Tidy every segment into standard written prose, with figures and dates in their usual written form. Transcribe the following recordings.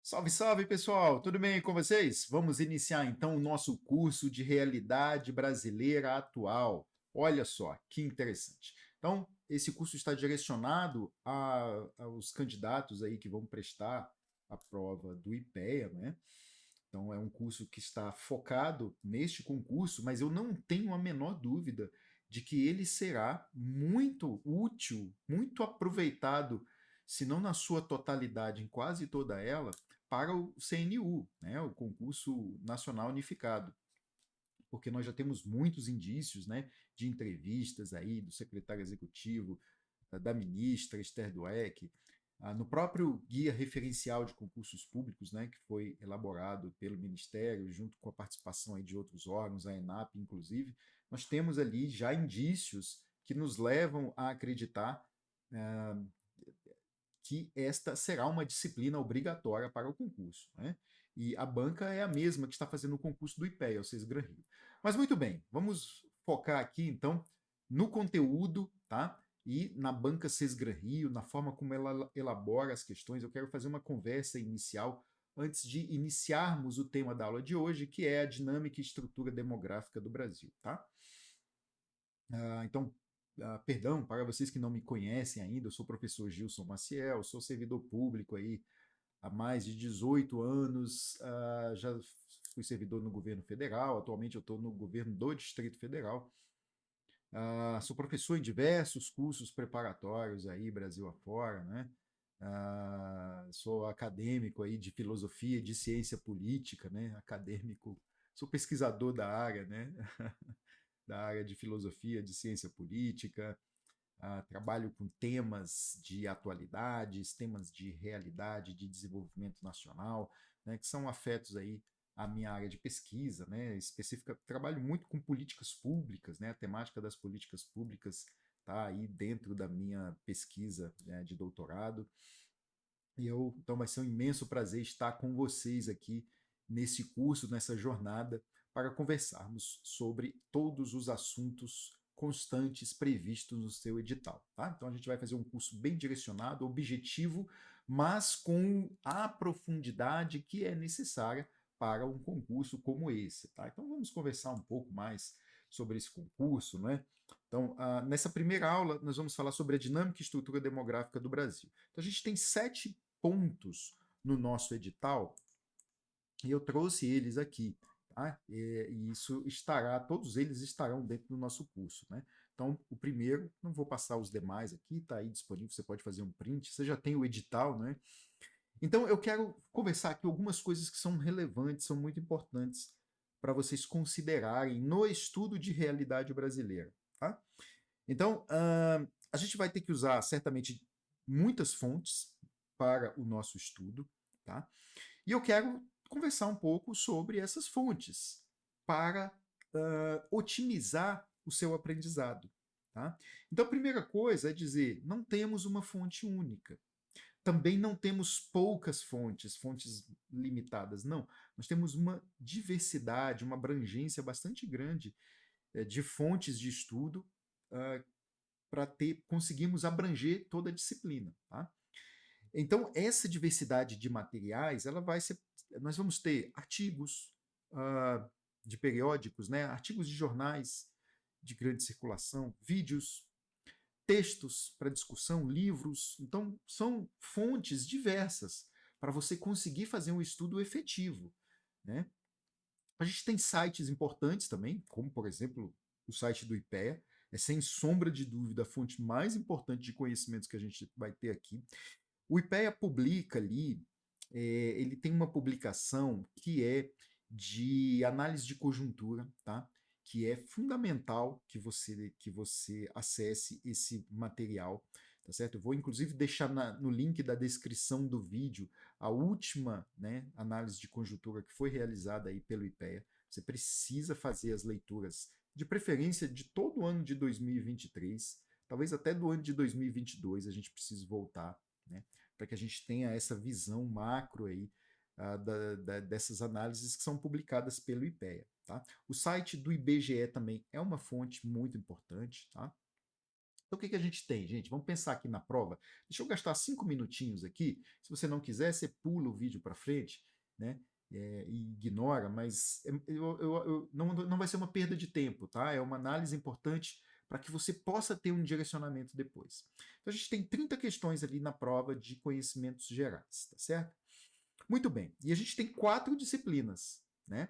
Salve, salve, pessoal! Tudo bem com vocês? Vamos iniciar então o nosso curso de Realidade Brasileira Atual. Olha só, que interessante. Então, esse curso está direcionado aos candidatos aí que vão prestar a prova do IPEA, né? Então, é um curso que está focado neste concurso, mas eu não tenho a menor dúvida de que ele será muito útil, muito aproveitado, se não na sua totalidade, em quase toda ela, para o CNU, né, o Concurso Nacional Unificado, porque nós já temos muitos indícios, né, de entrevistas aí do secretário executivo, da ministra Esther Dweck, no próprio guia referencial de concursos públicos, né, que foi elaborado pelo Ministério, junto com a participação aí de outros órgãos, a ENAP inclusive, nós temos ali já indícios que nos levam a acreditar uh, que esta será uma disciplina obrigatória para o concurso. Né? E a banca é a mesma que está fazendo o concurso do IPEA, o Sesgran Rio. Mas muito bem, vamos focar aqui então no conteúdo, tá? E na banca Sesgran Rio, na forma como ela elabora as questões. Eu quero fazer uma conversa inicial antes de iniciarmos o tema da aula de hoje, que é a dinâmica e estrutura demográfica do Brasil, tá? Então, perdão para vocês que não me conhecem ainda, eu sou o professor Gilson Maciel, sou servidor público aí há mais de 18 anos, já fui servidor no governo federal, atualmente eu estou no governo do Distrito Federal. Sou professor em diversos cursos preparatórios aí, Brasil afora, né? Sou acadêmico aí de filosofia e de ciência política, né? Acadêmico, sou pesquisador da área, né? Da área de filosofia, de ciência política, trabalho com temas de atualidades, temas de realidade, de desenvolvimento nacional, né, que são afetos aí à minha área de pesquisa, né, específica. Trabalho muito com políticas públicas, né, a temática das políticas públicas está aí dentro da minha pesquisa, né, de doutorado. Então vai ser um imenso prazer estar com vocês aqui nesse curso, nessa jornada, para conversarmos sobre todos os assuntos constantes previstos no seu edital. Tá? Então a gente vai fazer um curso bem direcionado, objetivo, mas com a profundidade que é necessária para um concurso como esse. Tá? Então vamos conversar um pouco mais sobre esse concurso, né? Então, nessa primeira aula, nós vamos falar sobre a dinâmica e estrutura demográfica do Brasil. Então, a gente tem 7 pontos no nosso edital e eu trouxe eles aqui. Tá? E isso estará, todos eles estarão dentro do nosso curso. Né? Então, o primeiro, não vou passar os demais aqui, está aí disponível, você pode fazer um print, você já tem o edital, né? Então, eu quero conversar aqui algumas coisas que são relevantes, são muito importantes para vocês considerarem no estudo de realidade brasileira. Tá? Então, a gente vai ter que usar certamente muitas fontes para o nosso estudo, tá? E eu quero conversar um pouco sobre essas fontes para otimizar o seu aprendizado. Tá? Então, a primeira coisa é dizer: não temos uma fonte única. Também não temos poucas fontes, fontes limitadas. Não. Nós temos uma diversidade, uma abrangência bastante grande de fontes de estudo para conseguirmos abranger toda a disciplina. Tá? Então, essa diversidade de materiais, ela vai ser. Nós vamos ter artigos de periódicos, né? Artigos de jornais de grande circulação, vídeos, textos para discussão, livros. Então, são fontes diversas para você conseguir fazer um estudo efetivo. Né? A gente tem sites importantes também, como, por exemplo, o site do IPEA. É, sem sombra de dúvida, a fonte mais importante de conhecimentos que a gente vai ter aqui. O IPEA publica ali, ele tem uma publicação que é de análise de conjuntura, tá? Que é fundamental que você acesse esse material, tá certo? Eu vou inclusive deixar no link da descrição do vídeo a última, né, análise de conjuntura que foi realizada aí pelo IPEA. Você precisa fazer as leituras, de preferência de todo o ano de 2023, talvez até do ano de 2022 a gente precise voltar, né, para que a gente tenha essa visão macro aí dessas análises que são publicadas pelo IPEA. Tá? O site do IBGE também é uma fonte muito importante. Tá? Então, o que a gente tem, gente? Vamos pensar aqui na prova. Deixa eu gastar 5 minutinhos aqui. Se você não quiser, você pula o vídeo para frente, né? E ignora, mas não vai ser uma perda de tempo, tá? É uma análise importante para que você possa ter um direcionamento depois. Então, a gente tem 30 questões ali na prova de conhecimentos gerais, tá certo? Muito bem. E a gente tem 4 disciplinas, né?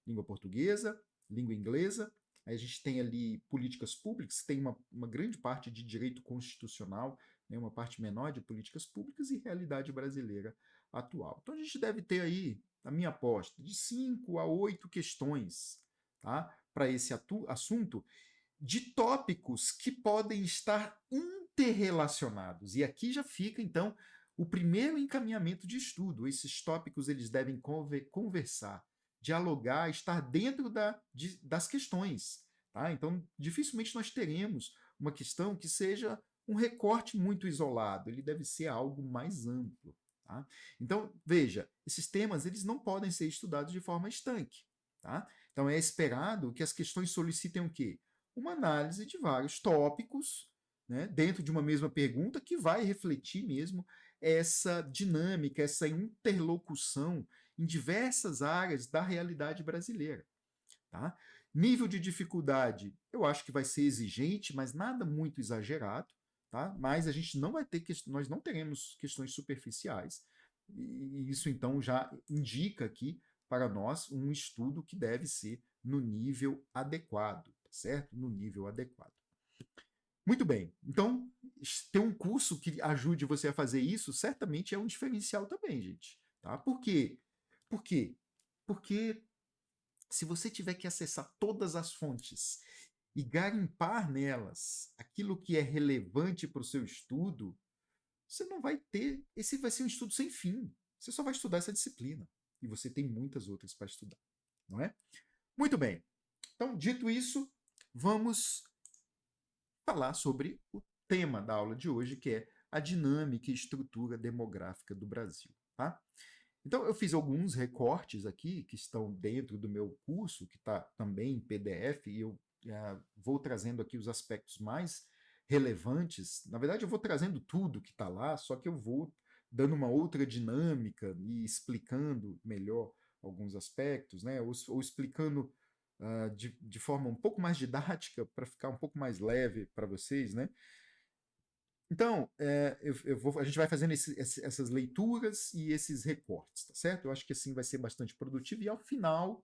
Língua portuguesa, língua inglesa, aí a gente tem ali políticas públicas, tem uma grande parte de direito constitucional, né? Uma parte menor de políticas públicas e realidade brasileira atual. Então a gente deve ter aí, a minha aposta, de 5 a 8 questões, tá? Para esse assunto, de tópicos que podem estar interrelacionados. E aqui já fica, então, o primeiro encaminhamento de estudo. Esses tópicos eles devem conversar, dialogar, estar dentro das questões. Tá? Então, dificilmente nós teremos uma questão que seja um recorte muito isolado. Ele deve ser algo mais amplo. Tá? Então, veja, esses temas eles não podem ser estudados de forma estanque. Tá? Então, é esperado que as questões solicitem o quê? Uma análise de vários tópicos, né, dentro de uma mesma pergunta, que vai refletir mesmo essa dinâmica, essa interlocução em diversas áreas da realidade brasileira. Tá? Nível de dificuldade, eu acho que vai ser exigente, mas nada muito exagerado. Tá? Mas a gente não vai ter, nós não teremos questões superficiais. E isso então já indica aqui para nós um estudo que deve ser no nível adequado, certo? No nível adequado. Muito bem. Então, ter um curso que ajude você a fazer isso, certamente é um diferencial também, gente. Tá? Por quê? Por quê? Porque se você tiver que acessar todas as fontes e garimpar nelas aquilo que é relevante para o seu estudo, você não vai ter. Esse vai ser um estudo sem fim. Você só vai estudar essa disciplina. E você tem muitas outras para estudar. Não é? Muito bem. Então, dito isso, vamos falar sobre o tema da aula de hoje, que é a dinâmica e estrutura demográfica do Brasil. Tá? Então, eu fiz alguns recortes aqui que estão dentro do meu curso, que está também em PDF, e eu vou trazendo aqui os aspectos mais relevantes. Na verdade, eu vou trazendo tudo que está lá, só que eu vou dando uma outra dinâmica e explicando melhor alguns aspectos, né? Ou explicando de forma um pouco mais didática para ficar um pouco mais leve para vocês, né? Então, a gente vai fazendo essas leituras e esses recortes, tá certo? Eu acho que assim vai ser bastante produtivo. E ao final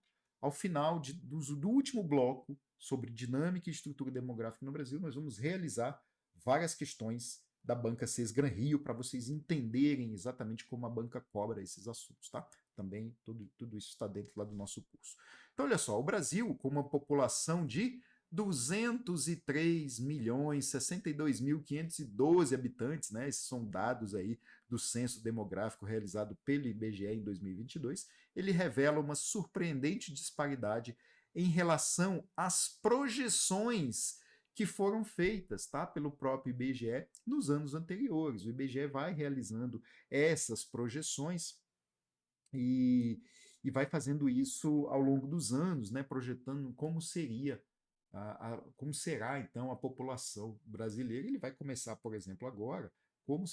do último bloco sobre dinâmica e estrutura demográfica no Brasil, nós vamos realizar várias questões da banca CES Gran Rio para vocês entenderem exatamente como a banca cobra esses assuntos, tá? Também tudo isso está dentro lá do nosso curso. Então, olha só, o Brasil, com uma população de 203 milhões, 62.512 habitantes, né? Esses são dados aí do censo demográfico realizado pelo IBGE em 2022. Ele revela uma surpreendente disparidade em relação às projeções que foram feitas, tá, pelo próprio IBGE nos anos anteriores. O IBGE vai realizando essas projeções e vai fazendo isso ao longo dos anos, né, projetando como seria como será então a população brasileira. Ele vai começar, por exemplo, agora, como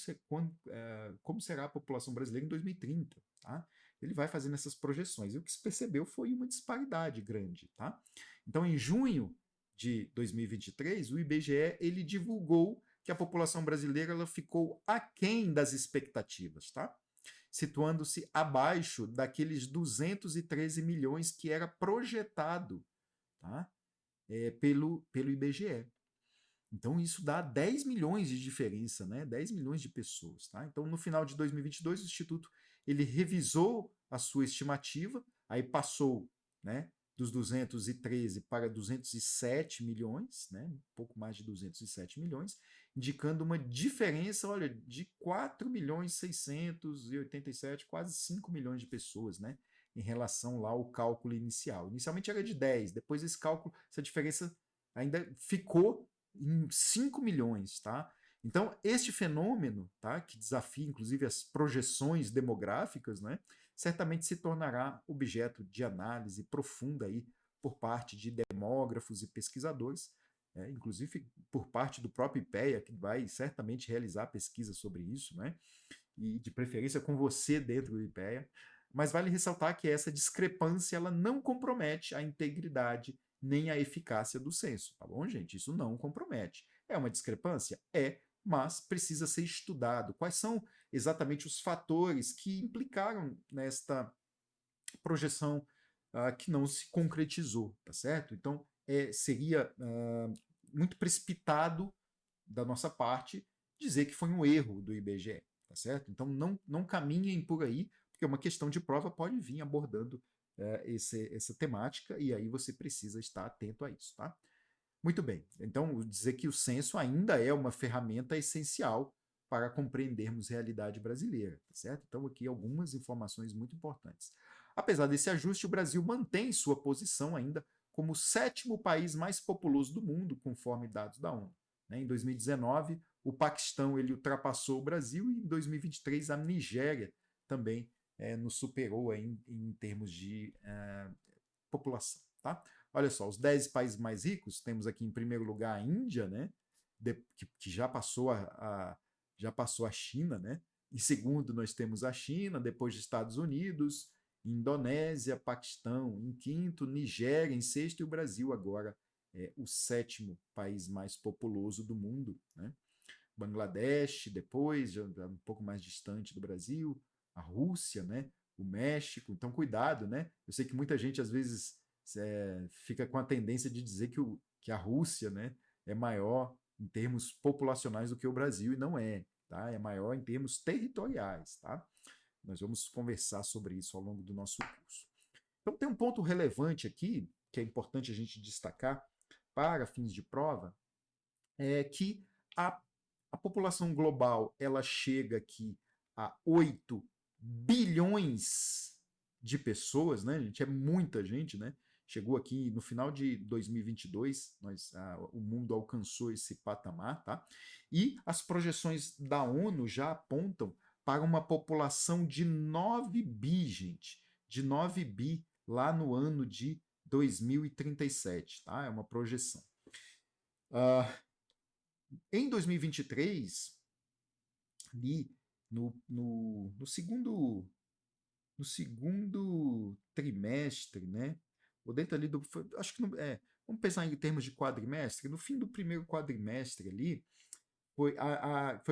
será a população brasileira em 2030. Tá? Ele vai fazendo essas projeções. E o que se percebeu foi uma disparidade grande. Tá? Então, em junho de 2023, o IBGE ele divulgou que a população brasileira ela ficou aquém das expectativas, tá? Situando-se abaixo daqueles 213 milhões que era projetado, tá? Pelo IBGE. Então, isso dá 10 milhões de diferença, né? 10 milhões de pessoas. Tá? Então, no final de 2022, o Instituto ele revisou a sua estimativa, aí passou, né, dos 213 para 207 milhões, né, um pouco mais de 207 milhões, indicando uma diferença, olha, de 4 milhões 687, quase 5 milhões de pessoas, né, em relação lá ao cálculo inicial. Inicialmente era de 10, depois esse cálculo, essa diferença ainda ficou em 5 milhões, tá? Então, este fenômeno, tá, que desafia inclusive as projeções demográficas, né, certamente se tornará objeto de análise profunda aí por parte de demógrafos e pesquisadores, inclusive por parte do próprio IPEA, que vai certamente realizar pesquisa sobre isso, né? E de preferência com você dentro do IPEA. Mas vale ressaltar que essa discrepância ela não compromete a integridade nem a eficácia do censo, tá bom, gente? Isso não compromete. É uma discrepância? É, mas precisa ser estudado. Quais são exatamente os fatores que implicaram nesta projeção que não se concretizou, tá certo? Então, seria muito precipitado da nossa parte dizer que foi um erro do IBGE, tá certo? Então, não caminhem por aí, porque uma questão de prova pode vir abordando essa temática e aí você precisa estar atento a isso, tá? Muito bem. Então, dizer que o censo ainda é uma ferramenta essencial para compreendermos a realidade brasileira, tá certo? Então, aqui algumas informações muito importantes. Apesar desse ajuste, o Brasil mantém sua posição ainda como o 7º país mais populoso do mundo, conforme dados da ONU. Em 2019, o Paquistão ele ultrapassou o Brasil e em 2023 a Nigéria também nos superou em termos de população. Tá? Olha só, os 10 países mais ricos, temos aqui em primeiro lugar a Índia, né? Que já passou já passou a China, né? Em segundo, nós temos a China, depois Estados Unidos, Indonésia, Paquistão, em quinto, Nigéria, em sexto, e o Brasil agora é o 7º país mais populoso do mundo, né? Bangladesh, depois, já um pouco mais distante do Brasil, a Rússia, né? O México. Então, cuidado, né? Eu sei que muita gente às vezes fica com a tendência de dizer que a Rússia, né, é maior em termos populacionais do que o Brasil, e não é, tá? É maior em termos territoriais, tá? Nós vamos conversar sobre isso ao longo do nosso curso. Então, tem um ponto relevante aqui, que é importante a gente destacar para fins de prova, é que a população global ela chega aqui a 8 bilhões de pessoas, né, gente? É muita gente, né? Chegou aqui no final de 2022, o mundo alcançou esse patamar, tá? E as projeções da ONU já apontam para uma população de 9 bi, gente, de 9 bi lá no ano de 2037, tá? É uma projeção. Em 2023, ali no segundo trimestre, né? Ou dentro ali acho que não, vamos pensar em termos de quadrimestre. No fim do primeiro quadrimestre ali, foi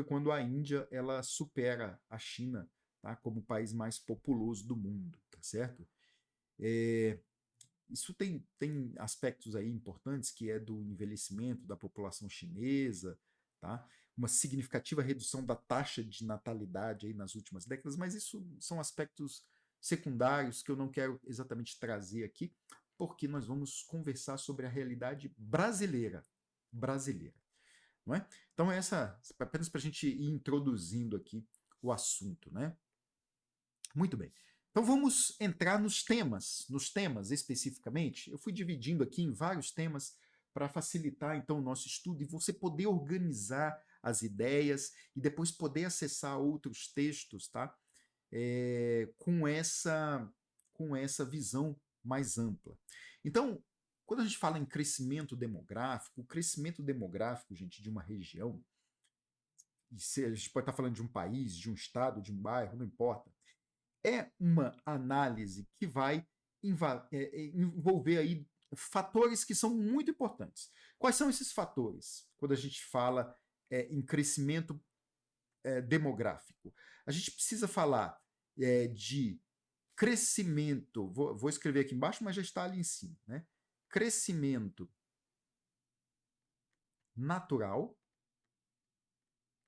quando a Índia ela supera a China, tá? Como o país mais populoso do mundo, tá certo? Isso tem aspectos aí importantes, que é do envelhecimento da população chinesa, tá? Uma significativa redução da taxa de natalidade aí nas últimas décadas, mas isso são aspectos secundários que eu não quero exatamente trazer aqui, porque nós vamos conversar sobre a realidade brasileira, não é? Então apenas para a gente ir introduzindo aqui o assunto, né? Muito bem. Então vamos entrar nos temas especificamente. Eu fui dividindo aqui em vários temas para facilitar então o nosso estudo e você poder organizar as ideias e depois poder acessar outros textos, tá? Com essa visão mais ampla. Então, quando a gente fala em crescimento demográfico, o crescimento demográfico, gente, de uma região, e se a gente pode estar falando de um país, de um estado, de um bairro, não importa, é uma análise que vai envolver aí fatores que são muito importantes. Quais são esses fatores quando a gente fala em crescimento demográfico? A gente precisa falar de crescimento, vou escrever aqui embaixo, mas já está ali em cima, né? Crescimento natural,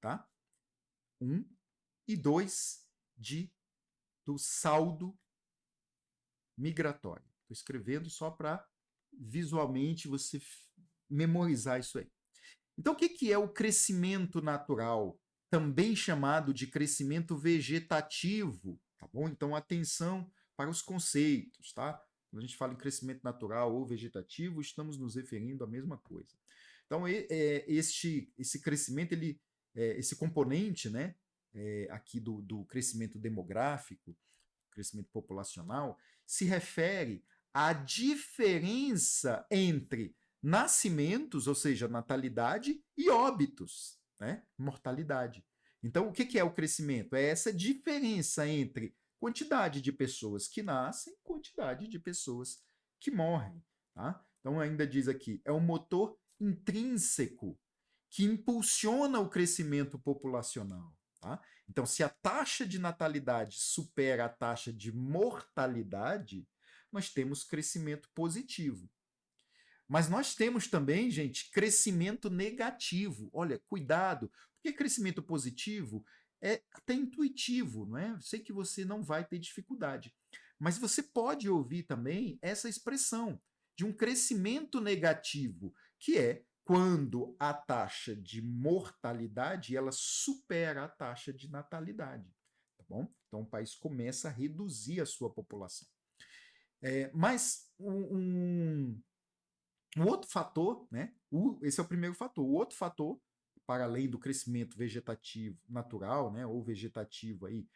tá? 1, e 2, do saldo migratório. Estou escrevendo só para visualmente você memorizar isso aí. Então, o que é o crescimento natural? Também chamado de crescimento vegetativo, tá bom? Então, atenção para os conceitos, tá? Quando a gente fala em crescimento natural ou vegetativo, estamos nos referindo à mesma coisa. Então, esse crescimento, esse componente, né, aqui do crescimento demográfico, crescimento populacional, se refere à diferença entre nascimentos, ou seja, natalidade, e óbitos, né? Mortalidade. Então, o que é o crescimento? É essa diferença entre quantidade de pessoas que nascem e quantidade de pessoas que morrem. Tá? Então, ainda diz aqui, é um motor intrínseco que impulsiona o crescimento populacional. Tá? Então, se a taxa de natalidade supera a taxa de mortalidade, nós temos crescimento positivo. Mas nós temos também, gente, crescimento negativo. Olha, cuidado, porque crescimento positivo é até intuitivo, não é? Sei que você não vai ter dificuldade. Mas você pode ouvir também essa expressão de um crescimento negativo, que é quando a taxa de mortalidade ela supera a taxa de natalidade, tá bom? Então o país começa a reduzir a sua população. Mas um outro fator, né? Esse é o primeiro fator. O outro fator, para além do crescimento vegetativo natural, né, ou vegetativo aí,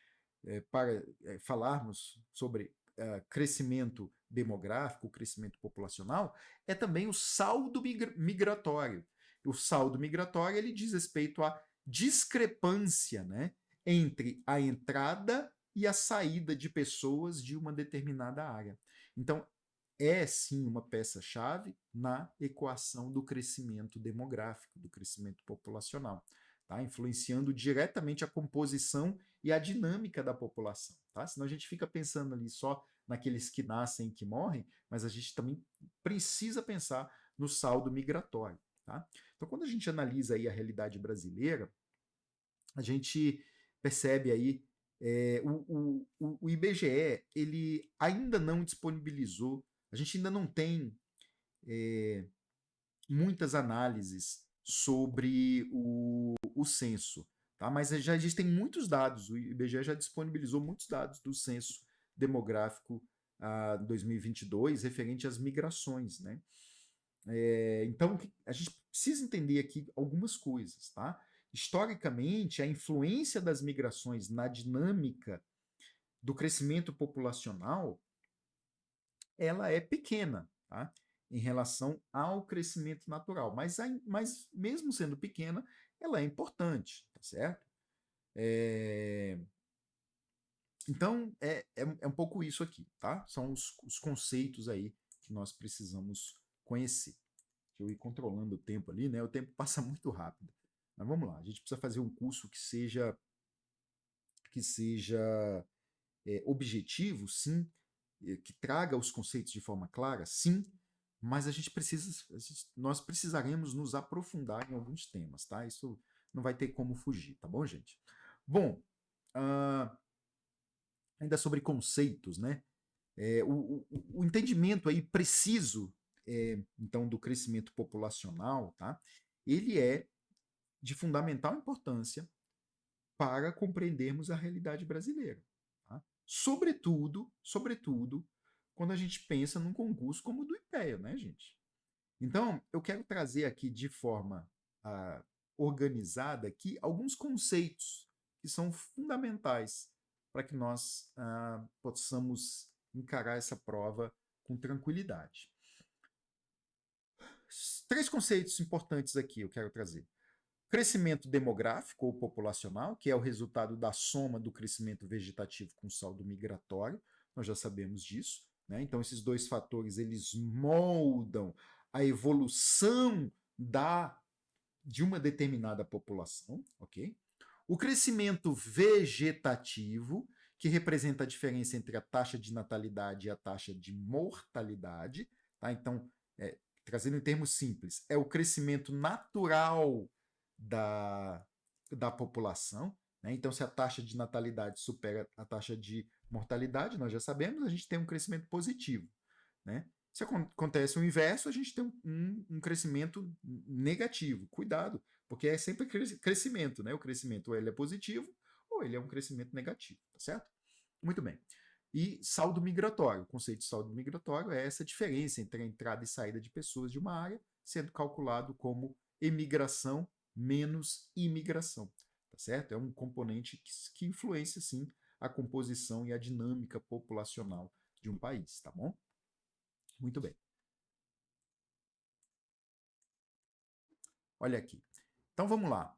para falarmos sobre crescimento demográfico, crescimento populacional, é também o saldo migratório. O saldo migratório ele diz respeito à discrepância, né, entre a entrada e a saída de pessoas de uma determinada área. Então, é sim uma peça-chave na equação do crescimento demográfico, do crescimento populacional, tá? Influenciando diretamente a composição e a dinâmica da população. Tá? Senão a gente fica pensando ali só naqueles que nascem e que morrem, mas a gente também precisa pensar no saldo migratório. Tá? Então, quando a gente analisa aí a realidade brasileira, a gente percebe aí o IBGE ele ainda não disponibilizou, a gente ainda não tem muitas análises sobre o censo, tá? Mas já existem muitos dados, o IBGE já disponibilizou muitos dados do censo demográfico 2022 referente às migrações, né? Então, a gente precisa entender aqui algumas coisas, tá? Historicamente, a influência das migrações na dinâmica do crescimento populacional, ela é pequena, tá? Em relação ao crescimento natural. Mas mesmo sendo pequena, ela é importante, tá certo? Então, é um pouco isso aqui, tá? São os conceitos aí que nós precisamos conhecer. Deixa eu ir controlando o tempo ali, né? O tempo passa muito rápido. Mas vamos lá, a gente precisa fazer um curso que seja objetivo, sim, que traga os conceitos de forma clara, sim, mas nós precisaremos nos aprofundar em alguns temas, tá? Isso não vai ter como fugir, tá bom, gente? Bom, uh, ainda sobre conceitos, né? O entendimento aí preciso, então, do crescimento populacional, tá? Ele é de fundamental importância para compreendermos a realidade brasileira. Tá? Sobretudo, quando a gente pensa num concurso como o do IPEA, né, gente? Então, eu quero trazer aqui de forma organizada aqui alguns conceitos que são fundamentais para que nós possamos encarar essa prova com tranquilidade. 3 conceitos importantes aqui eu quero trazer. Crescimento demográfico ou populacional, que é o resultado da soma do crescimento vegetativo com saldo migratório, nós já sabemos disso, né? Então esses dois fatores eles moldam a evolução de uma determinada população, ok? O crescimento vegetativo, que representa a diferença entre a taxa de natalidade e a taxa de mortalidade, tá? Então, trazendo em termos simples, é o crescimento natural da, da população. Né? Então, se a taxa de natalidade supera a taxa de mortalidade, nós já sabemos, a gente tem um crescimento positivo. Né? Se acontece o inverso, a gente tem um crescimento negativo. Cuidado, porque é sempre crescimento. Né? O crescimento ou ele é positivo ou ele é um crescimento negativo. Tá certo? Muito bem. E saldo migratório. O conceito de saldo migratório é essa diferença entre a entrada e saída de pessoas de uma área, sendo calculado como emigração menos imigração. Tá certo? É um componente que influencia, sim, a composição e a dinâmica populacional de um país. Tá bom? Muito bem. Olha aqui. Então vamos lá.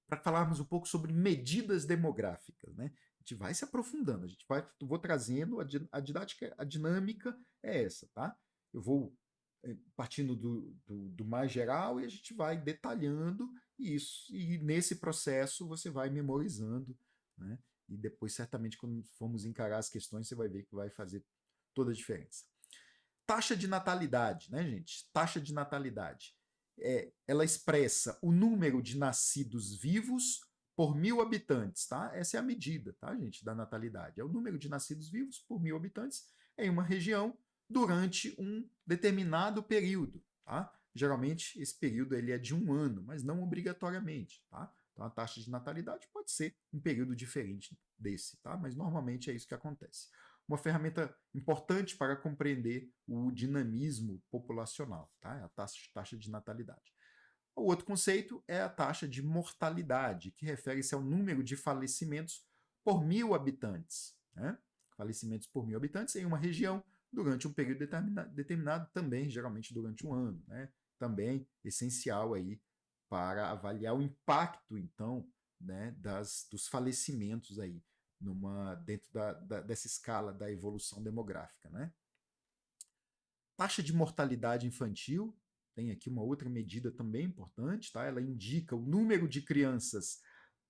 Para falarmos um pouco sobre medidas demográficas, né? A gente vai se aprofundando, vou trazendo a didática, a dinâmica é essa, tá? Eu vou partindo do mais geral e a gente vai detalhando isso, e nesse processo você vai memorizando, né? E depois, certamente, quando formos encarar as questões, você vai ver que vai fazer toda a diferença. Taxa de natalidade, né, gente? Taxa de natalidade. Ela expressa o número de nascidos vivos por 1.000 habitantes, tá? Essa é a medida, tá, gente, da natalidade. É o número de nascidos vivos por 1.000 habitantes em uma região durante um determinado período, tá? Geralmente, esse período ele é de 1 ano, mas não obrigatoriamente, tá? Então, a taxa de natalidade pode ser um período diferente desse, tá? Mas normalmente é isso que acontece. Uma ferramenta importante para compreender o dinamismo populacional, tá? É a taxa de natalidade. O outro conceito é a taxa de mortalidade, que refere-se ao número de falecimentos por 1.000 habitantes. Né? Falecimentos por 1.000 habitantes em uma região durante um período determinado, também geralmente durante um ano. Né? Também essencial aí para avaliar o impacto, então, né, dos falecimentos aí dentro dessa escala da evolução demográfica. Né? Taxa de mortalidade infantil, tem aqui uma outra medida também importante, tá? Ela indica o número de crianças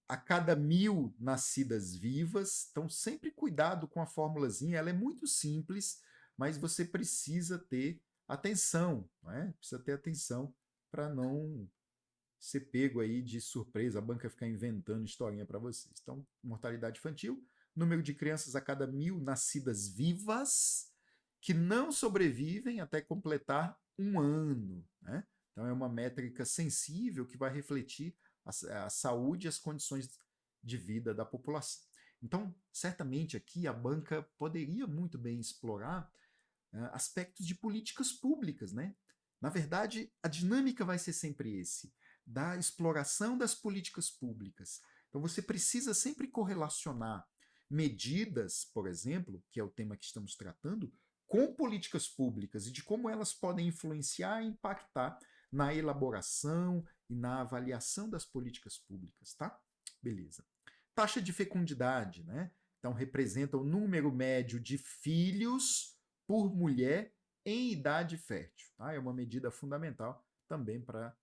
a cada 1.000 nascidas vivas. Então, sempre cuidado com a formulazinha, ela é muito simples, mas você precisa ter atenção, né? Precisa ter atenção para não ser pego aí de surpresa, a banca ficar inventando historinha para vocês. Então, mortalidade infantil, número de crianças a cada 1.000 nascidas vivas que não sobrevivem até completar 1 ano. Né? Então, é uma métrica sensível que vai refletir a saúde e as condições de vida da população. Então, certamente aqui a banca poderia muito bem explorar aspectos de políticas públicas. Né? Na verdade, a dinâmica vai ser sempre esse, da exploração das políticas públicas. Então, você precisa sempre correlacionar medidas, por exemplo, que é o tema que estamos tratando, com políticas públicas e de como elas podem influenciar e impactar na elaboração e na avaliação das políticas públicas, tá? Beleza. Taxa de fecundidade, né? Então, representa o número médio de filhos por mulher em idade fértil, tá? É uma medida fundamental também para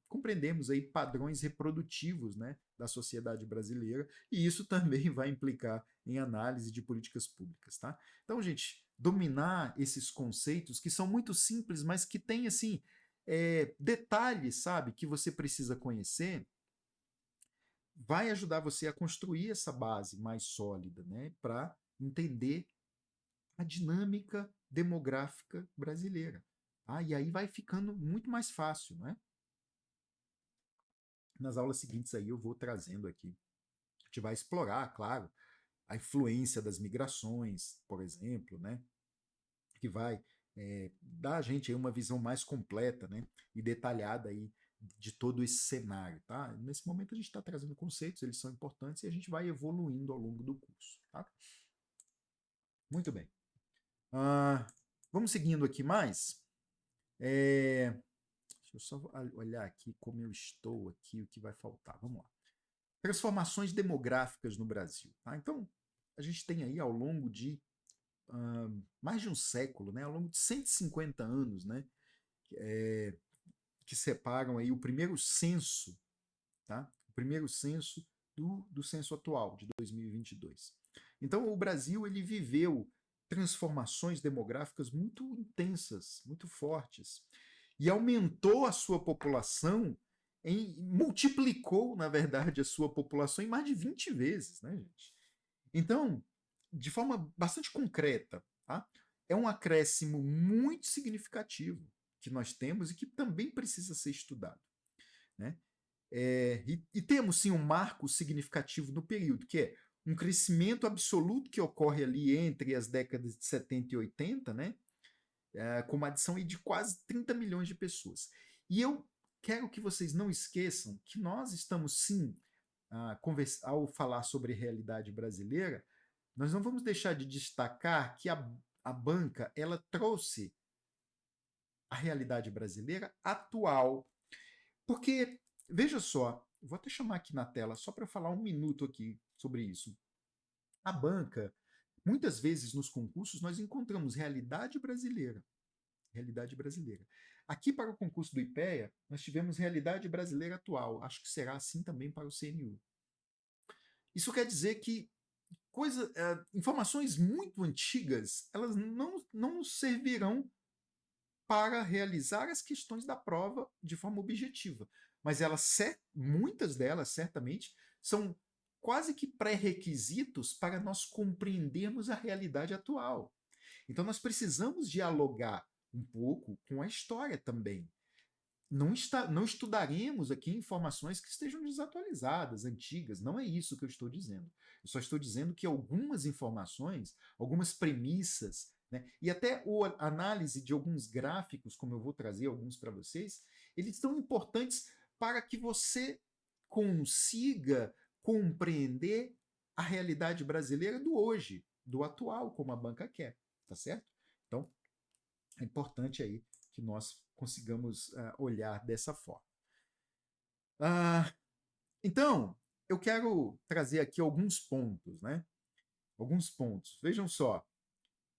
compreendermos aí padrões reprodutivos, né, da sociedade brasileira, e isso também vai implicar em análise de políticas públicas, tá? Então, gente, dominar esses conceitos que são muito simples, mas que têm assim detalhes, sabe, que você precisa conhecer, vai ajudar você a construir essa base mais sólida, né, para entender a dinâmica demográfica brasileira. Tá? E aí vai ficando muito mais fácil, né? Nas aulas seguintes aí eu vou trazendo aqui. A gente vai explorar, claro, a influência das migrações, por exemplo, né? Que vai dar a gente aí uma visão mais completa, né? E detalhada aí de todo esse cenário, tá? Nesse momento a gente está trazendo conceitos, eles são importantes e a gente vai evoluindo ao longo do curso, tá? Muito bem. Vamos seguindo aqui mais. Deixa eu só olhar aqui como eu estou aqui, o que vai faltar. Vamos lá. Transformações demográficas no Brasil. Tá? Então, a gente tem aí ao longo de mais de um século, né, ao longo de 150 anos, né, que separam aí o primeiro censo, tá? O primeiro censo do censo atual, de 2022. Então, o Brasil ele viveu transformações demográficas muito intensas, muito fortes, e aumentou a sua população, multiplicou, na verdade, a sua população em mais de 20 vezes, né, gente? Então, de forma bastante concreta, tá? É um acréscimo muito significativo que nós temos e que também precisa ser estudado. Né? E temos sim um marco significativo no período, que é um crescimento absoluto que ocorre ali entre as décadas de 70 e 80, né? Com uma adição de quase 30 milhões de pessoas. E eu quero que vocês não esqueçam que nós estamos sim, ao falar sobre realidade brasileira, nós não vamos deixar de destacar que a banca ela trouxe a realidade brasileira atual. Porque, veja só, vou até chamar aqui na tela, só para falar um minuto aqui sobre isso. A banca, muitas vezes nos concursos, nós encontramos realidade brasileira. Realidade brasileira. Aqui, para o concurso do IPEA, nós tivemos realidade brasileira atual. Acho que será assim também para o CNU. Isso quer dizer que informações muito antigas, elas não nos servirão para realizar as questões da prova de forma objetiva. Mas muitas delas, certamente, são quase que pré-requisitos para nós compreendermos a realidade atual. Então, nós precisamos dialogar um pouco com a história também. Não estudaremos aqui informações que estejam desatualizadas, antigas. Não é isso que eu estou dizendo. Eu só estou dizendo que algumas informações, algumas premissas, né, e até a análise de alguns gráficos, como eu vou trazer alguns para vocês, eles são importantes para que você consiga compreender a realidade brasileira do hoje, do atual, como a banca quer, tá certo? Então, é importante aí que nós consigamos olhar dessa forma. Então, eu quero trazer aqui alguns pontos, né? Alguns pontos. Vejam só.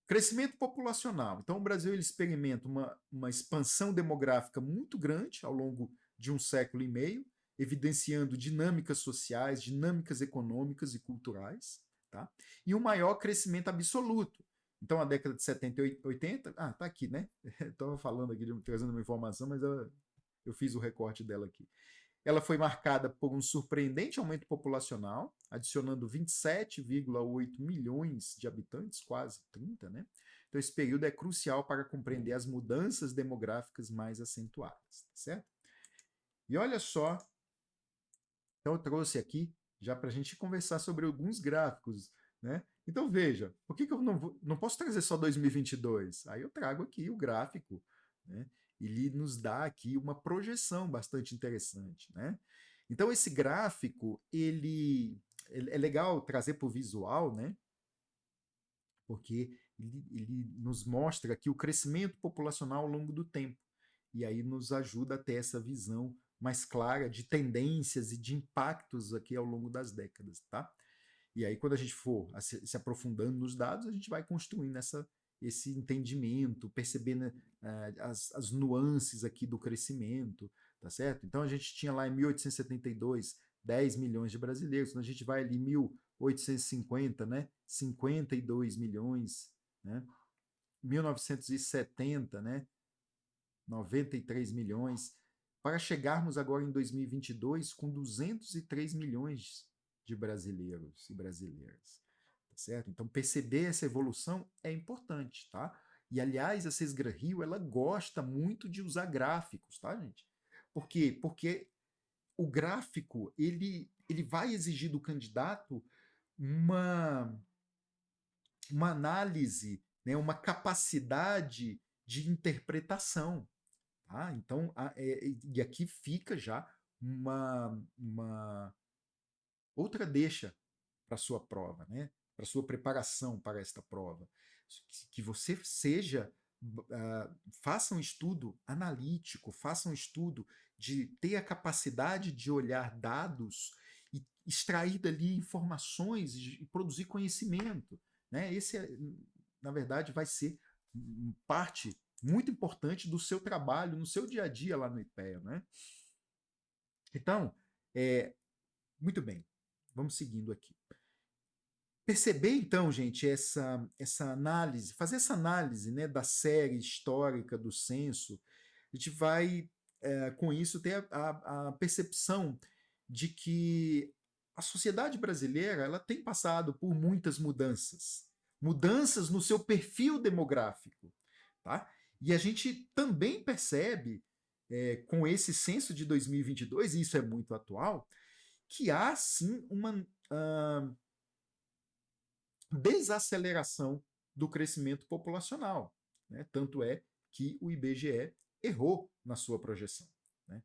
Crescimento populacional. Então, o Brasil ele experimenta uma expansão demográfica muito grande ao longo de um século e meio, evidenciando dinâmicas sociais, dinâmicas econômicas e culturais, tá? E um maior crescimento absoluto. Então, a década de 70 e 80, tá aqui, né? Estava falando aqui, trazendo uma informação, mas eu fiz o recorte dela aqui. Ela foi marcada por um surpreendente aumento populacional, adicionando 27,8 milhões de habitantes, quase 30, né? Então, esse período é crucial para compreender as mudanças demográficas mais acentuadas, certo? E olha só, então eu trouxe aqui, já para a gente conversar sobre alguns gráficos, né? Então, veja, por que eu não posso trazer só 2022? Aí eu trago aqui o gráfico, né? Ele nos dá aqui uma projeção bastante interessante, né? Então, esse gráfico, ele é legal trazer para o visual, né? Porque ele nos mostra aqui o crescimento populacional ao longo do tempo. E aí nos ajuda a ter essa visão mais clara de tendências e de impactos aqui ao longo das décadas, tá? E aí, quando a gente for se aprofundando nos dados, a gente vai construindo esse entendimento, percebendo as nuances aqui do crescimento, tá certo? Então, a gente tinha lá em 1872 10 milhões de brasileiros, quando a gente vai ali em 1850, né? 52 milhões, né? 1970, né? 93 milhões, para chegarmos agora em 2022 com 203 milhões de brasileiros e brasileiras, tá certo? Então, perceber essa evolução é importante, tá? E, aliás, a Sesgra Rio, ela gosta muito de usar gráficos, tá, gente? Por quê? Porque o gráfico, ele vai exigir do candidato uma, uma análise, né, uma capacidade de interpretação. Tá? Então, e aqui fica já uma outra deixa para a sua prova, né? Para a sua preparação para esta prova. Que você faça um estudo analítico, faça um estudo de ter a capacidade de olhar dados e extrair dali informações e produzir conhecimento. Né? Na verdade, vai ser parte muito importante do seu trabalho, no seu dia a dia lá no IPEA. Né? Então, muito bem, vamos seguindo aqui. Perceber, então, gente, essa análise, fazer essa análise, né, da série histórica do censo, a gente vai, com isso, ter a percepção de que a sociedade brasileira ela tem passado por muitas mudanças. Mudanças no seu perfil demográfico. Tá? E a gente também percebe, com esse censo de 2022, e isso é muito atual, que há, sim, uma desaceleração do crescimento populacional. Né? Tanto é que o IBGE errou na sua projeção. Né?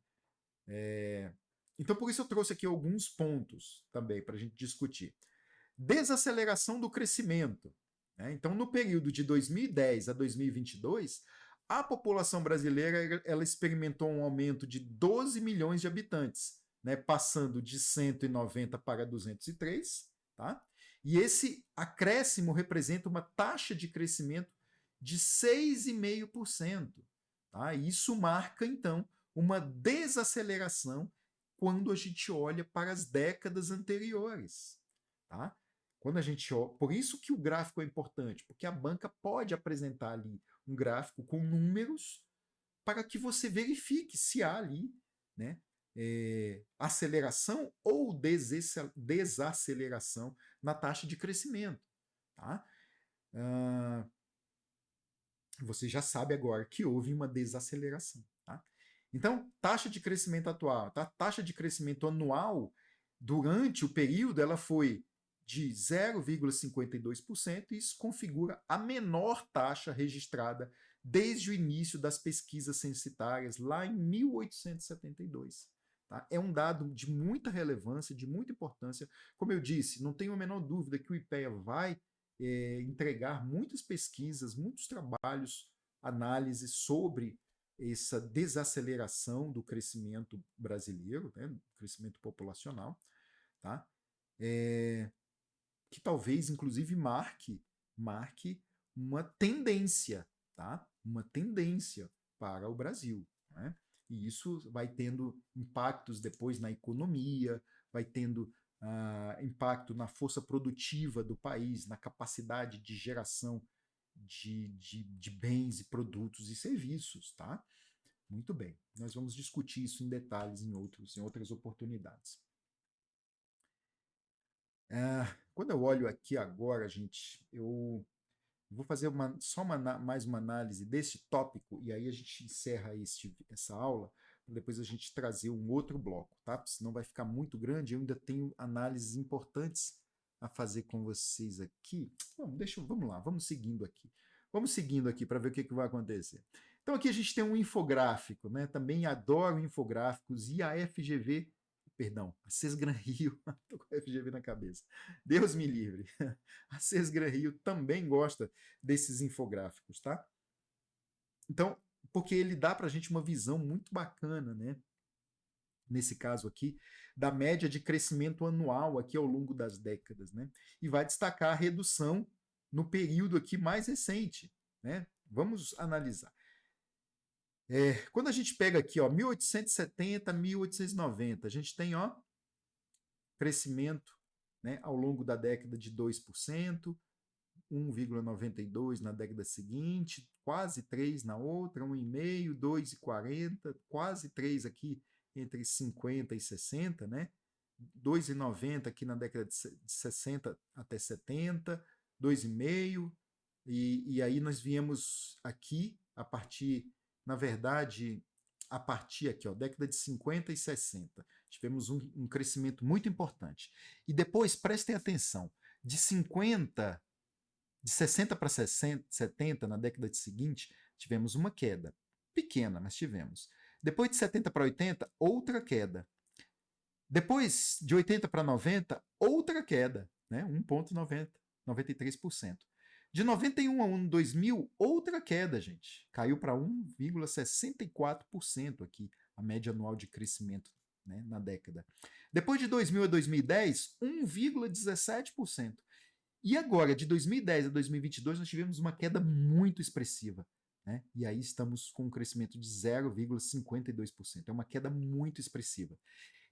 Então, por isso eu trouxe aqui alguns pontos também para a gente discutir. Desaceleração do crescimento. Né? Então, no período de 2010 a 2022, A população brasileira ela experimentou um aumento de 12 milhões de habitantes, né, passando de 190 para 203, tá? E esse acréscimo representa uma taxa de crescimento de 6,5%. Tá? Isso marca, então, uma desaceleração quando a gente olha para as décadas anteriores. Tá? Quando a gente olha, por isso que o gráfico é importante, porque a banca pode apresentar ali um gráfico com números para que você verifique se há ali, né, aceleração ou desaceleração na taxa de crescimento. Tá? Você já sabe agora que houve uma desaceleração. Tá? Então, taxa de crescimento atual, tá? Taxa de crescimento anual durante o período ela foi de 0,52% e isso configura a menor taxa registrada desde o início das pesquisas censitárias lá em 1872. Tá? É um dado de muita relevância, de muita importância. Como eu disse, não tenho a menor dúvida que o IPEA vai entregar muitas pesquisas, muitos trabalhos, análises sobre essa desaceleração do crescimento brasileiro, né, do crescimento populacional, tá? Que talvez, inclusive, marque uma tendência, tá? Uma tendência para o Brasil, né? E isso vai tendo impactos depois na economia, vai tendo impacto na força produtiva do país, na capacidade de geração de bens e produtos e serviços, tá? Muito bem. Nós vamos discutir isso em detalhes em outras oportunidades. Quando eu olho aqui agora, gente, eu vou fazer mais uma análise desse tópico e aí a gente encerra essa aula para depois a gente trazer um outro bloco, tá? Senão vai ficar muito grande. Eu ainda tenho análises importantes a fazer com vocês aqui. Vamos lá, vamos seguindo aqui. Vamos seguindo aqui para ver o que vai acontecer. Então aqui a gente tem um infográfico, né? Também adoro infográficos e a FGV, perdão, a Sesgran Rio, tô com a FGV na cabeça. Deus me livre. A Sesgran Rio também gosta desses infográficos, tá? Então, porque ele dá para a gente uma visão muito bacana, né? Nesse caso aqui, da média de crescimento anual aqui ao longo das décadas, né? E vai destacar a redução no período aqui mais recente, né? Vamos analisar. Quando a gente pega aqui, ó, 1870, 1890, a gente tem, ó, crescimento, né, ao longo da década de 2%, 1,92 na década seguinte, quase 3 na outra, 1,5, 2,40, quase 3 aqui entre 50 e 60, né? 2,90 aqui na década de 60 até 70, 2,5, e aí nós viemos aqui a partir, na verdade, a partir aqui, ó, década de 50 e 60. Tivemos um crescimento muito importante. E depois, prestem atenção, de 60 para 70, na década seguinte, tivemos uma queda. Pequena, mas tivemos. Depois de 70 para 80, outra queda. Depois de 80 para 90, outra queda, né? 1,93%. De 91 a 2000, outra queda, gente. Caiu para 1,64% aqui, a média anual de crescimento, né, na década. Depois de 2000 a 2010, 1,17%. E agora, de 2010 a 2022, nós tivemos uma queda muito expressiva. Né? E aí estamos com um crescimento de 0,52%. É uma queda muito expressiva.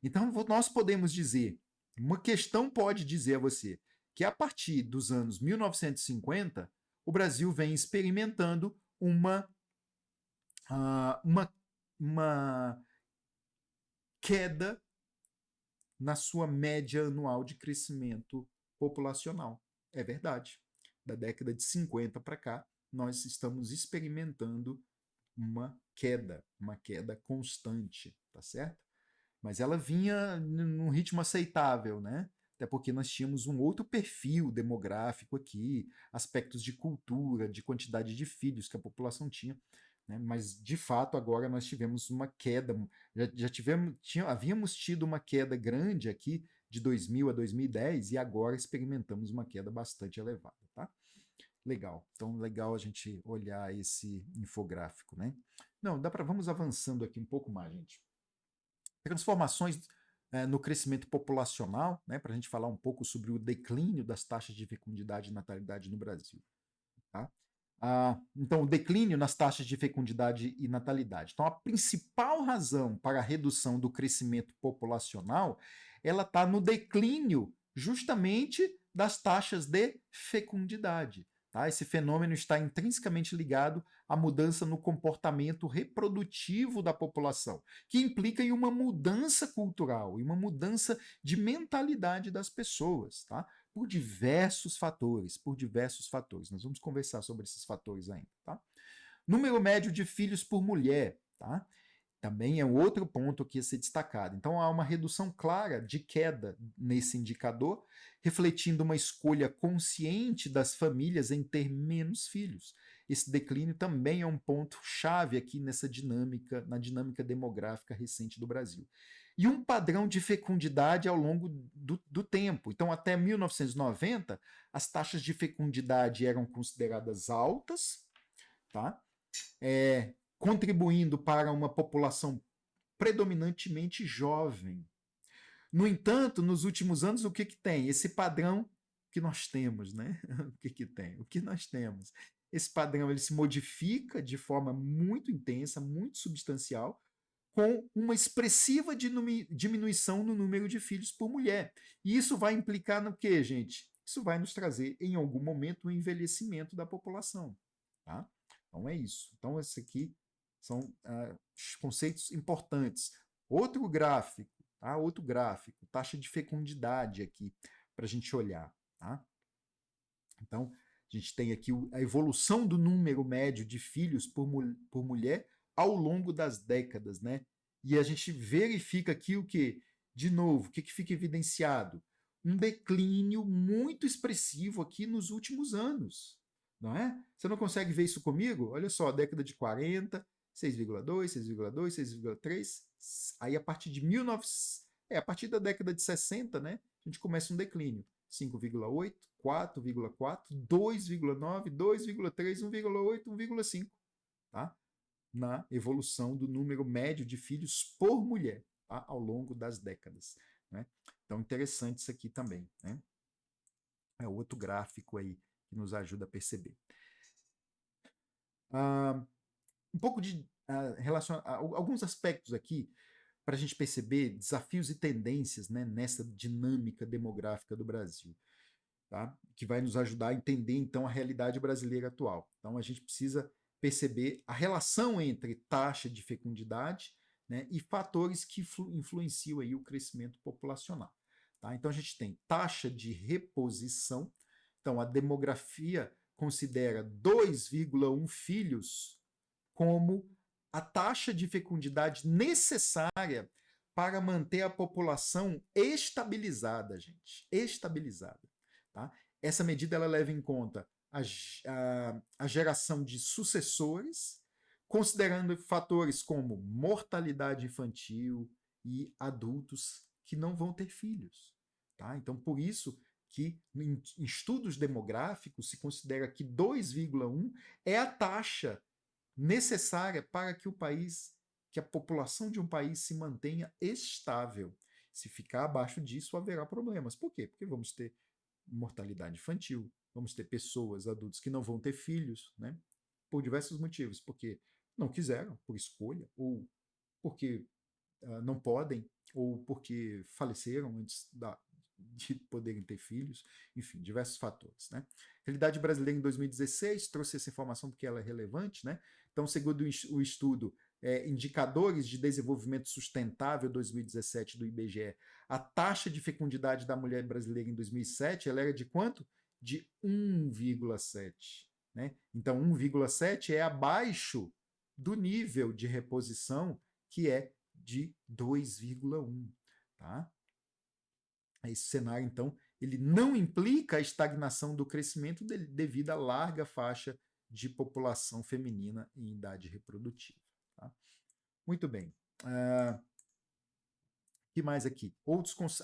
Então, nós podemos dizer, uma questão pode dizer a você, que a partir dos anos 1950, o Brasil vem experimentando uma queda na sua média anual de crescimento populacional. É verdade. Da década de 50 para cá, nós estamos experimentando uma queda constante, tá certo? Mas ela vinha num ritmo aceitável, né? Até porque nós tínhamos um outro perfil demográfico aqui, aspectos de cultura, de quantidade de filhos que a população tinha, né? Mas de fato agora nós tivemos uma queda, havíamos tido uma queda grande aqui de 2000 a 2010 e agora experimentamos uma queda bastante elevada, tá? Legal. Então, legal a gente olhar esse infográfico, né? Não, vamos avançando aqui um pouco mais, gente. Transformações no crescimento populacional, né, para a gente falar um pouco sobre o declínio das taxas de fecundidade e natalidade no Brasil. Tá? Então, o declínio nas taxas de fecundidade e natalidade. Então, a principal razão para a redução do crescimento populacional, ela está no declínio justamente das taxas de fecundidade. Tá? Esse fenômeno está intrinsecamente ligado à mudança no comportamento reprodutivo da população, que implica em uma mudança cultural, em uma mudança de mentalidade das pessoas. Tá? Por diversos fatores, por diversos fatores. Nós vamos conversar sobre esses fatores ainda, tá? Número médio de filhos por mulher, tá? Também é um outro ponto que ia ser destacado. Então há uma redução clara de queda nesse indicador, refletindo uma escolha consciente das famílias em ter menos filhos. Esse declínio também é um ponto chave aqui nessa dinâmica, na dinâmica demográfica recente do Brasil. E um padrão de fecundidade ao longo do tempo. Então, até 1990, as taxas de fecundidade eram consideradas altas, tá? Contribuindo para uma população predominantemente jovem. No entanto, nos últimos anos, o que, que tem? Esse padrão que nós temos, né? O que, que tem? O que nós temos? Esse padrão ele se modifica de forma muito intensa, muito substancial, com uma expressiva diminuição no número de filhos por mulher. E isso vai implicar no quê, gente? Isso vai nos trazer, em algum momento, o envelhecimento da população. Tá? Então é isso. Então, esse aqui são conceitos importantes. Outro gráfico, tá? Outro gráfico, taxa de fecundidade aqui, para a gente olhar. Tá? Então, a gente tem aqui a evolução do número médio de filhos por mulher ao longo das décadas, né? E a gente verifica aqui o que, de novo, o que fica evidenciado? Um declínio muito expressivo aqui nos últimos anos, não é? Você não consegue ver isso comigo? Olha só, década de 40, 6,2, 6,2, 6,3, aí a partir de 1900, a partir da década de 60, né, a gente começa um declínio. 5,8, 4,4, 2,9, 2,3, 1,8, 1,5, tá? Na evolução do número médio de filhos por mulher, tá? Ao longo das décadas. Né? Então, interessante isso aqui também. Né? É outro gráfico aí que nos ajuda a perceber. Um pouco de alguns aspectos aqui para a gente perceber desafios e tendências, né, nessa dinâmica demográfica do Brasil. Tá? Que vai nos ajudar a entender, então, a realidade brasileira atual. Então, a gente precisa perceber a relação entre taxa de fecundidade, né, e fatores que influenciam aí o crescimento populacional. Tá? Então, a gente tem taxa de reposição. Então, a demografia considera 2,1 filhos como a taxa de fecundidade necessária para manter a população estabilizada, gente. Estabilizada. Tá? Essa medida ela leva em conta a geração de sucessores, considerando fatores como mortalidade infantil e adultos que não vão ter filhos. Tá? Então, por isso que em estudos demográficos se considera que 2,1 é a taxa necessária para que o país, que a população de um país se mantenha estável. Se ficar abaixo disso, haverá problemas. Por quê? Porque vamos ter mortalidade infantil, vamos ter pessoas, adultos que não vão ter filhos, né? Por diversos motivos, porque não quiseram, por escolha, ou porque não podem, ou porque faleceram antes de poderem ter filhos, enfim, diversos fatores. Né? A realidade brasileira em 2016 trouxe essa informação porque ela é relevante. Né? Então, segundo o estudo Indicadores de Desenvolvimento Sustentável 2017 do IBGE, a taxa de fecundidade da mulher brasileira em 2007 ela era de quanto? De 1,7. Né? Então, 1,7 é abaixo do nível de reposição que é de 2,1. Tá? Esse cenário, então, ele não implica a estagnação do crescimento devido à larga faixa de população feminina em idade reprodutiva. Tá? Muito bem. Que mais aqui?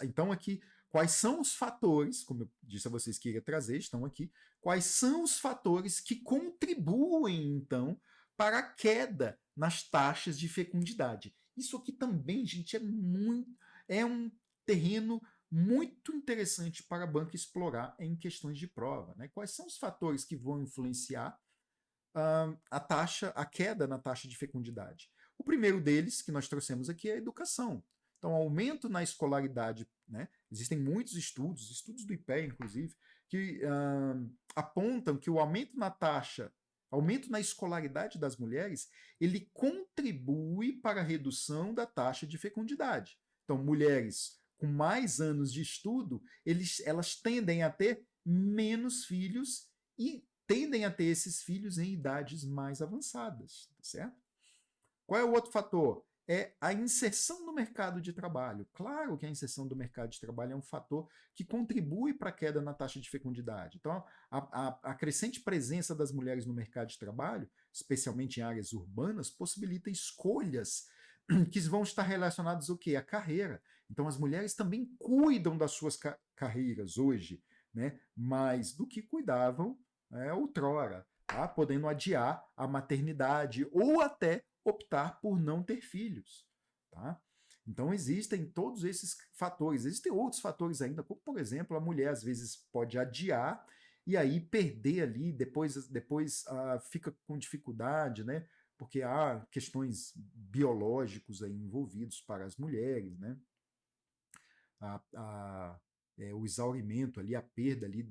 Então, aqui, quais são os fatores, como eu disse a vocês que ia trazer, estão aqui, quais são os fatores que contribuem, então, para a queda nas taxas de fecundidade. Isso aqui também, gente, é um terreno muito interessante para a banca explorar em questões de prova. Né? Quais são os fatores que vão influenciar a queda na taxa de fecundidade? O primeiro deles, que nós trouxemos aqui, é a educação. Então, aumento na escolaridade, né? Existem muitos estudos do IPEA, inclusive, que apontam que o aumento na escolaridade das mulheres, ele contribui para a redução da taxa de fecundidade. Então, mulheres com mais anos de estudo, elas tendem a ter menos filhos e tendem a ter esses filhos em idades mais avançadas, tá certo? Qual é o outro fator? É a inserção no mercado de trabalho. Claro que a inserção do mercado de trabalho é um fator que contribui para a queda na taxa de fecundidade. Então, a crescente presença das mulheres no mercado de trabalho, especialmente em áreas urbanas, possibilita escolhas que vão estar relacionadas ao quê? À carreira. Então, as mulheres também cuidam das suas carreiras hoje, né? Mais do que cuidavam outrora, tá? Podendo adiar a maternidade ou até optar por não ter filhos. Tá? Então existem todos esses fatores. Existem outros fatores ainda, como por exemplo, a mulher às vezes pode adiar e aí perder ali, depois fica com dificuldade, né? Porque há questões biológicos aí envolvidos para as mulheres, né? O exaurimento ali, a perda ali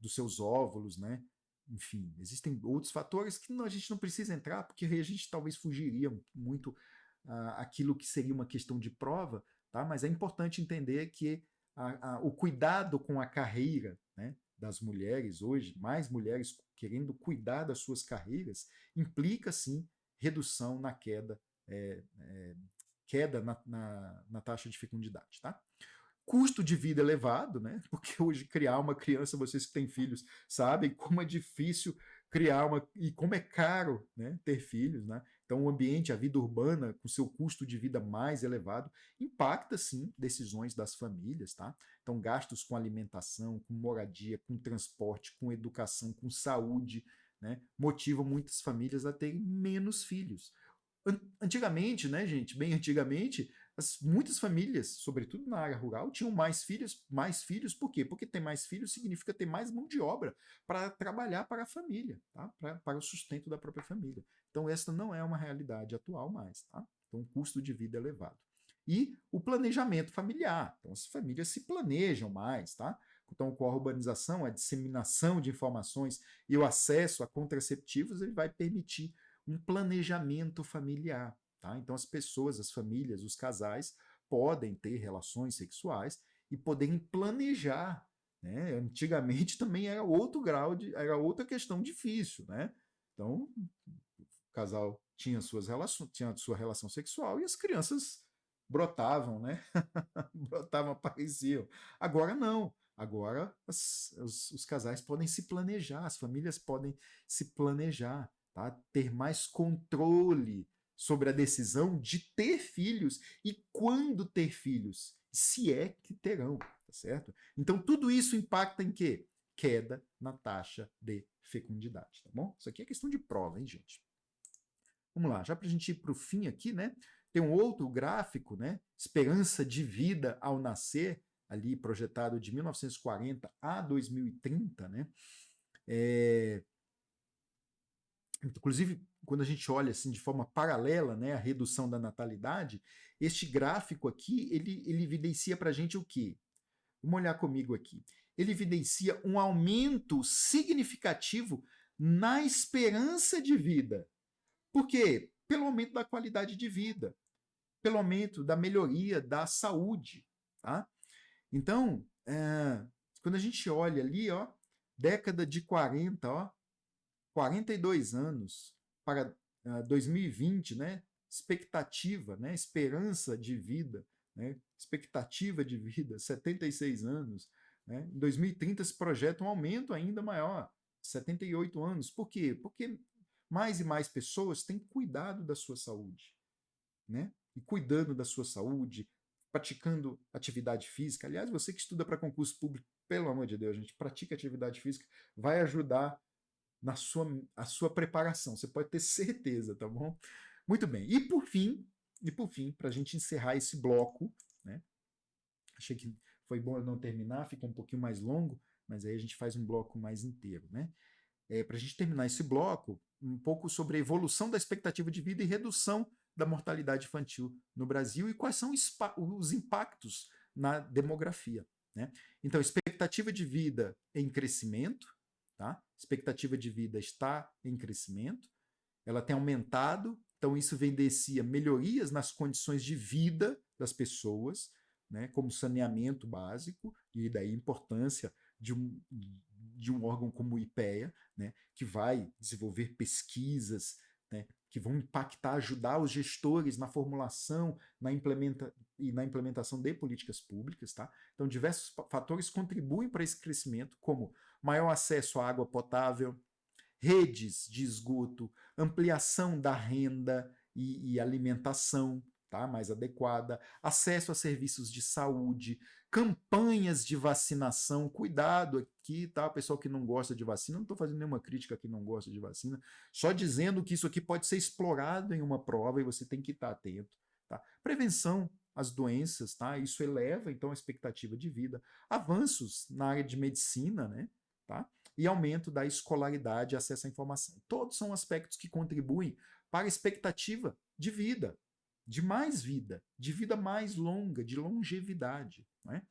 dos seus óvulos, né? Enfim, existem outros fatores que a gente não precisa entrar, porque a gente talvez fugiria muito aquilo que seria uma questão de prova, tá? Mas é importante entender que o cuidado com a carreira, né, das mulheres hoje, mais mulheres querendo cuidar das suas carreiras, implica sim redução na queda na taxa de fecundidade, tá? Custo de vida elevado, né? Porque hoje criar uma criança, vocês que têm filhos sabem como é difícil criar e como é caro, né, ter filhos, né? Então o ambiente, a vida urbana, com seu custo de vida mais elevado, impacta sim decisões das famílias, tá? Então gastos com alimentação, com moradia, com transporte, com educação, com saúde, né, motivam muitas famílias a terem menos filhos. Antigamente, né, gente, bem antigamente, muitas famílias, sobretudo na área rural, tinham mais filhos, por quê? Porque ter mais filhos significa ter mais mão de obra para trabalhar para a família, tá? Para o sustento da própria família. Então, essa não é uma realidade atual mais, tá? Então, custo de vida elevado. E o planejamento familiar. Então, as famílias se planejam mais, tá? Então, com a urbanização, a disseminação de informações e o acesso a contraceptivos, ele vai permitir um planejamento familiar. Tá? Então, as pessoas, as famílias, os casais podem ter relações sexuais e poderem planejar. Né? Antigamente também era outro grau era outra questão difícil. Né? Então, o casal tinha tinha a sua relação sexual e as crianças brotavam, né? Brotavam, apareciam. Agora não. Agora os casais podem se planejar, as famílias podem se planejar, tá? Ter mais controle sobre a decisão de ter filhos e quando ter filhos, se é que terão, tá certo? Então tudo isso impacta em quê? Queda na taxa de fecundidade, tá bom? Isso aqui é questão de prova, hein, gente? Vamos lá, já para a gente ir para o fim aqui, né? Tem um outro gráfico, né? Esperança de vida ao nascer, ali projetado de 1940 a 2030, né? Inclusive, quando a gente olha assim de forma paralela, né, a redução da natalidade, este gráfico aqui, ele evidencia para a gente o quê? Vamos olhar comigo aqui. Ele evidencia um aumento significativo na esperança de vida. Por quê? Pelo aumento da qualidade de vida, pelo aumento da melhoria da saúde. Tá? Então, quando a gente olha ali, ó, década de 40, ó, 42 anos para 2020, né? Expectativa, né? Esperança de vida, né? Expectativa de vida, 76 anos. Né? Em 2030 se projeta um aumento ainda maior, 78 anos. Por quê? Porque mais e mais pessoas têm cuidado da sua saúde, né? E cuidando da sua saúde, praticando atividade física. Aliás, você que estuda para concurso público, pelo amor de Deus, gente, pratica atividade física, vai ajudar a sua preparação. Você pode ter certeza, tá bom? Muito bem. E por fim, para a gente encerrar esse bloco, né? Achei que foi bom eu não terminar, ficou um pouquinho mais longo, mas aí a gente faz um bloco mais inteiro, né? Para a gente terminar esse bloco, um pouco sobre a evolução da expectativa de vida e redução da mortalidade infantil no Brasil e quais são os impactos na demografia. Né? Então, expectativa de vida em crescimento, tá? Expectativa de vida está em crescimento, ela tem aumentado, então isso evidencia melhorias nas condições de vida das pessoas, né, como saneamento básico, e daí a importância de um órgão como o IPEA, né, que vai desenvolver pesquisas, né, que vão impactar, ajudar os gestores na formulação e na implementação de políticas públicas. Tá? Então, diversos fatores contribuem para esse crescimento, como maior acesso à água potável, redes de esgoto, ampliação da renda e alimentação, tá, mais adequada, acesso a serviços de saúde, campanhas de vacinação, cuidado aqui, tá, pessoal que não gosta de vacina, não estou fazendo nenhuma crítica a quem não gosta de vacina, só dizendo que isso aqui pode ser explorado em uma prova e você tem que estar atento, tá? Prevenção às doenças, tá? Isso eleva então a expectativa de vida, avanços na área de medicina, né? Tá? E aumento da escolaridade e acesso à informação. Todos são aspectos que contribuem para a expectativa de vida, de vida mais longa, de longevidade. Né?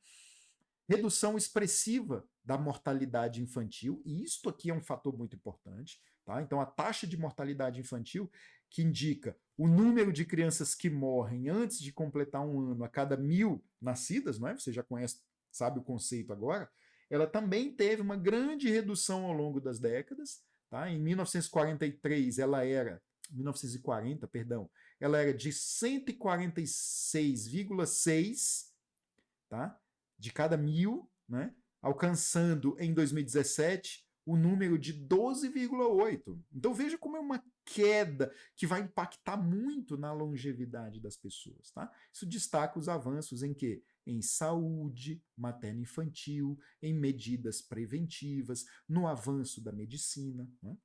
Redução expressiva da mortalidade infantil, e isto aqui é um fator muito importante. Tá? Então, a taxa de mortalidade infantil, que indica o número de crianças que morrem antes de completar um ano a cada 1.000 nascidas, não é? Você já conhece, sabe o conceito agora, ela também teve uma grande redução ao longo das décadas. Tá? Em 1943, ela era 1940, perdão, ela era de 146,6, tá? De cada 1.000, né? Alcançando em 2017 o número de 12,8. Então veja como é uma queda que vai impactar muito na longevidade das pessoas. Tá? Isso destaca os avanços em quê? Em saúde materno-infantil, em medidas preventivas, no avanço da medicina. Né?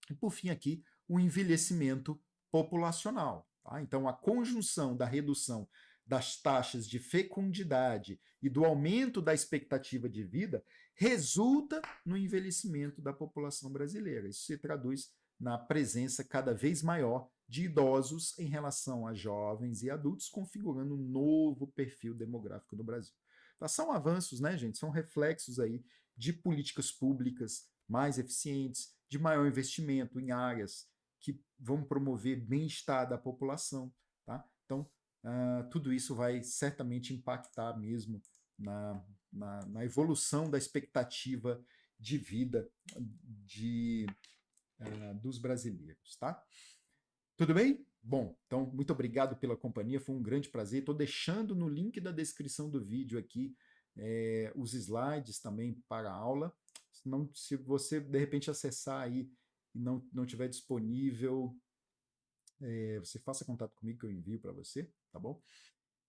E por fim aqui, o envelhecimento populacional. Tá? Então a conjunção da redução das taxas de fecundidade e do aumento da expectativa de vida resulta no envelhecimento da população brasileira. Isso se traduz na presença cada vez maior de idosos em relação a jovens e adultos, configurando um novo perfil demográfico no Brasil. Então, são avanços, né, gente? São reflexos aí de políticas públicas mais eficientes, de maior investimento em áreas que vão promover bem-estar da população. Tá? Então, tudo isso vai certamente impactar mesmo na evolução da expectativa de vida dos brasileiros. Tá? Tudo bem? Bom, então, muito obrigado pela companhia, foi um grande prazer. Estou deixando no link da descrição do vídeo aqui os slides também para a aula. Se você, de repente, acessar aí e não tiver disponível, você faça contato comigo que eu envio para você, tá bom?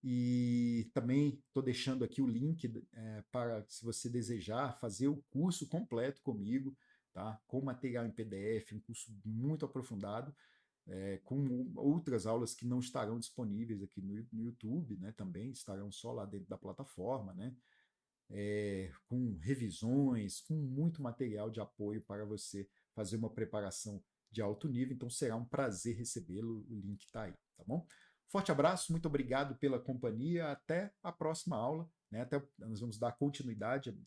E também estou deixando aqui o link para, se você desejar, fazer o curso completo comigo, tá? Com material em PDF, um curso muito aprofundado, com outras aulas que não estarão disponíveis aqui no YouTube, né? Também estarão só lá dentro da plataforma, né? Com revisões, com muito material de apoio para você fazer uma preparação de alto nível. Então será um prazer recebê-lo. O link está aí, tá bom? Forte abraço, muito obrigado pela companhia. Até a próxima aula. Né? Nós vamos dar continuidade,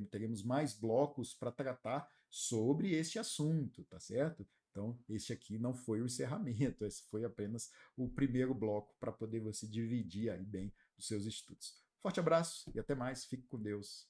teremos mais blocos para tratar sobre este assunto, tá certo? Então, este aqui não foi o encerramento, esse foi apenas o primeiro bloco para poder você dividir aí bem os seus estudos. Forte abraço e até mais. Fique com Deus.